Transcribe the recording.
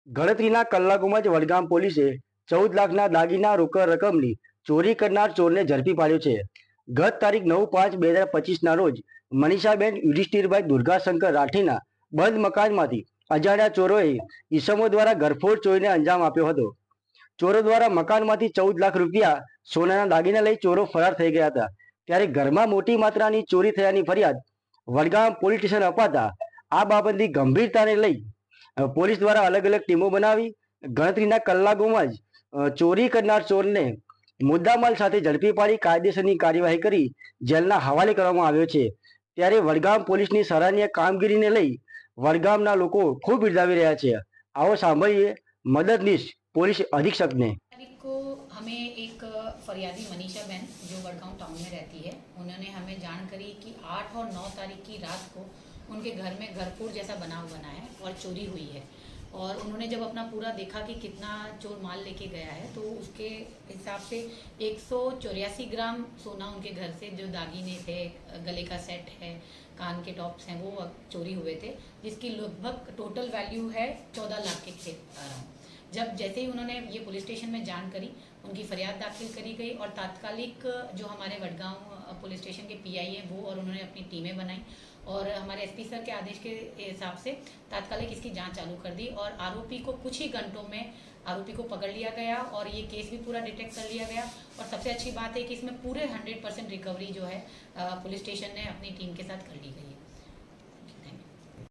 ગણતરીના કલાકોમાં જ વડગામ પોલીસે 14 લાખના દાગીના રોકડ રકમની ચોરી કરનાર ચોરને ઝડપી પાડ્યો છે. ગત તારીખ 9/5/2025ના રોજ મનીષાબેન યુધિષ્ઠિરભાઈ દુર્ગાશંકર રાઠીના બંધ મકાનમાંથી અજાણ્યા ચોરોએ ઈસમો દ્વારા ઘરફોડ ચોરીને અંજામ આપ્યો હતો. ચોરો દ્વારા મકાનમાંથી 14 લાખ રૂપિયા સોનાના દાગીના લઈ ચોરો ફરાર થઈ ગયા હતા. ત્યારે ઘરમાં મોટી માત્રાની ચોરી થયાની ફરિયાદ વડગામ પોલીસ સ્ટેશન અપાતા આ બાબતની ગંભીરતાને લઈ પોલીસ દ્વારા અલગ અલગ ટીમો બનાવી ગણતરીના કલાકોમાં જ ચોરી કરનાર ચોરને મુદ્દામાલ સાથે ઝડપી પાડી કાયદેસરની કાર્યવાહી કરી જેલના હવાલે કરવામાં આવ્યો છે. ત્યારે વડગામ પોલીસની સરાહનીય કામગીરીને લઈ વડગામના લોકો ખૂબ બિરદાવી રહ્યા છે. आओ સાંભળીએ મદદનીશ पुलिस अधीक्षक ने। तारीख को हमें एक फरियादी मनीषा बहन जो वडगांव टाउन में रहती है, उन्होंने हमें जान करी कि 8 और 9 तारीख की रात को उनके घर में घरफोड़ जैसा बनाव बना है और चोरी हुई है। और उन्होंने जब अपना पूरा देखा कि कितना चोर माल लेके गया है, तो उसके हिसाब से 184 ग्राम सोना उनके घर से, जो दागीने थे, गले का सेट है, कान के टॉप्स हैं, वो चोरी हुए थे, जिसकी लगभग टोटल वैल्यू है 14 लाख के अराउंड। जब जैसे ही उन्होंने ये पुलिस स्टेशन में जान करी, उनकी फरियाद दाखिल करी गई और तात्कालिक जो हमारे वडगांव पुलिस स्टेशन के पीआई हैं वो और उन्होंने अपनी टीमें बनाई और हमारे एसपी सर के आदेश के हिसाब से तात्कालिक इसकी जांच चालू कर दी और आरोपी को कुछ ही घंटों में आरोपी को पकड़ लिया गया और ये केस भी पूरा डिटेक्ट कर लिया गया। और सबसे अच्छी बात है कि इसमें पूरे 100% रिकवरी जो है पुलिस स्टेशन ने अपनी टीम के साथ कर ली गई है।